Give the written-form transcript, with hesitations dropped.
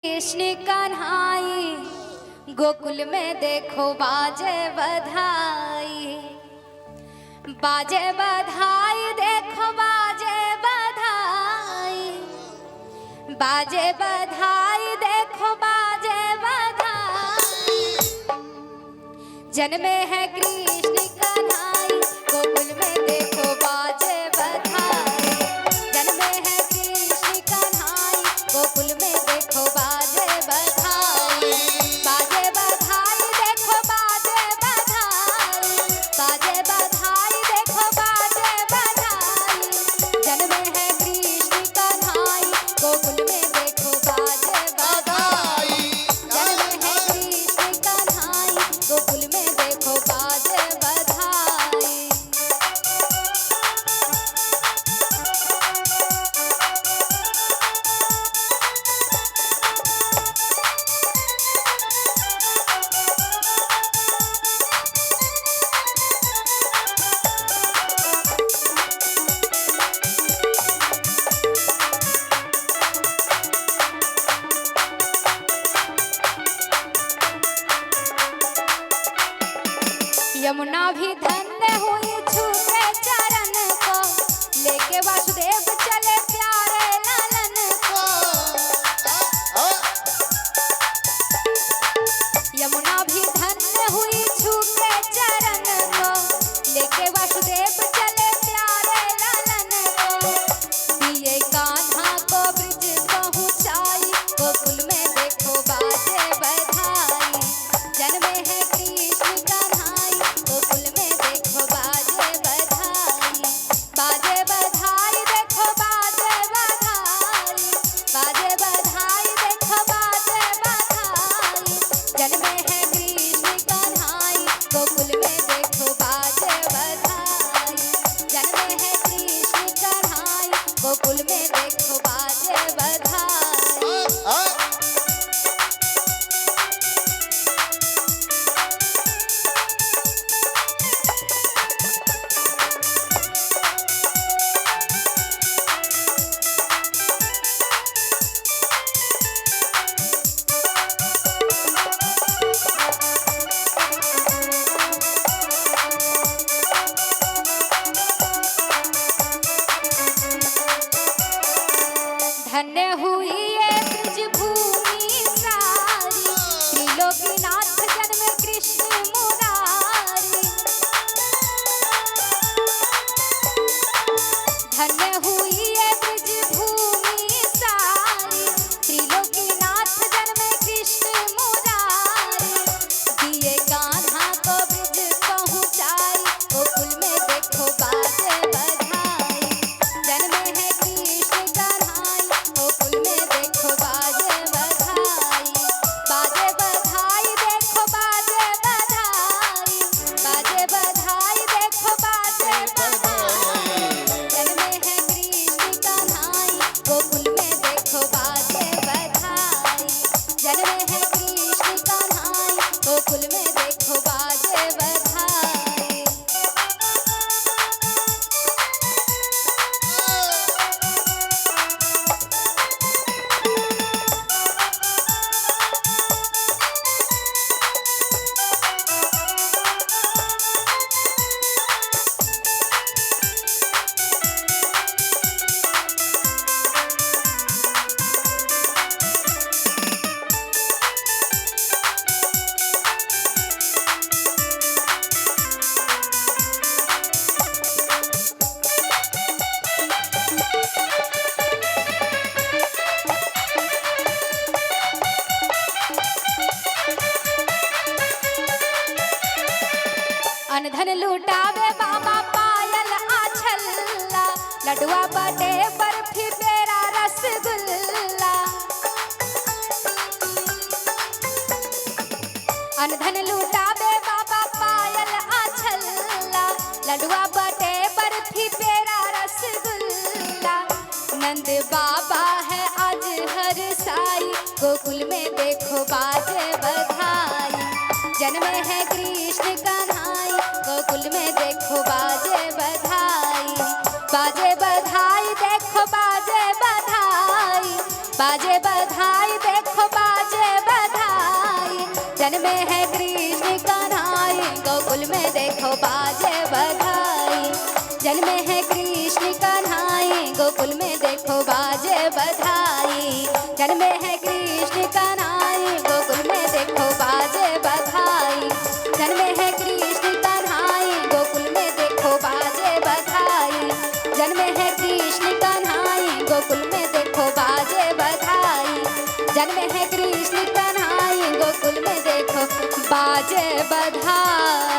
कृष्ण कन्हाई गोकुल में देखो बाजे बधाई, बाजे बधाई देखो बाजे बधाई, बाजे बधाई देखो बाजे बधाई। जन्मे है कृष्ण कन्हाई गोकुल में देखो बाजे बधाई, जन्मे है कृष्ण कन्हाई गोकुल में देखो बाजे बधाई, बाजे बधाई देखो बाजे बधाई, बाजे बधाई देखो बाजे बधाई। जन्मे है कृष्ण कन्हाई गोकुल में देखो बाजे बधाई, जन्मे है कृष्ण कन्हाई गोकुल में देखो बाजे बधाई। यमुना भी धन्य हुई छूके चरण को, लेके वासुदेव चले प्यारे लालन को। यमुना भी धन्य हुई छूके चरण को, लेके वासुदेव चले प्यारे लालन को। दिए कान्हा को ब्रज पहुँचाई गोकुल में देखो बाजे बधाई। जन्मे है कृष्ण कन्हाई गोकुल में देखो बाजे बधाई, बाजे बधाई देखो बाजे बधाई, बाजे बधाई देखो बाजे बधाई। जन्मे है कृष्ण कन्हाई गोकुल में देखो बाजे बधाई, जन्मे है कृष्ण कन्हाई गोकुल में देखो बाजे बधाई। धन्य हुई ये ब्रज भूमि सारी, त्रिलोकीनाथ जन्मे कृष्ण मुरारी। धन्य हुई ये ब्रज भूमि सारी, त्रिलोकीनाथ जन्मे कृष्ण मुरारी। दिए कान्हा को ब्रज पहुँचाई गोकुल में देखो बाजे बधाई। जन्मे है कृष्ण कन्हाई गोकुल में देखो बाजे बधाई, बाजे बधाई देखो बाजे बधाई, बाजे बधाई देखो बाजे बधाई। जन्मे है कृष्ण कन्हाई गोकुल में देखो बाजे बधाई, जन्मे है कृष्ण कन्हाई गोकुल में देखो बाजे बधाई। अनधन लुटावे बाबा पायल आछल्ला, लडुआ बटे बर्फी पेड़ा रसगुल्ला। अनधन लुटावे बाबा पायल आछल्ला, लडुआ बटे बर्फी पेड़ा रसगुल्ला। नंद बाबा है आज हर साई गोकुल में देखो बाजे बधाई। जन्मे है कृष्ण कन्हाई गोकुल में देखो बाजे बधाई, बाजे बधाई देखो बाजे बधाई, बाजे बधाई देखो कृष्ण कन्हाई, गोकुल में देखो बाजे बधाई। जन्मे है कृष्ण कन्हाई, गोकुल में देखो बाजे बधाई। जन्मे है कृष्ण कन्हाई, गोकुल में देखो बाजे बधाई। जन्मे है कृष्ण कन्हाई, गोकुल में देखो बाजे बधाई। जन्मे है कृष्ण कन्हाई, गोकुल में देखो बाजे बधाई।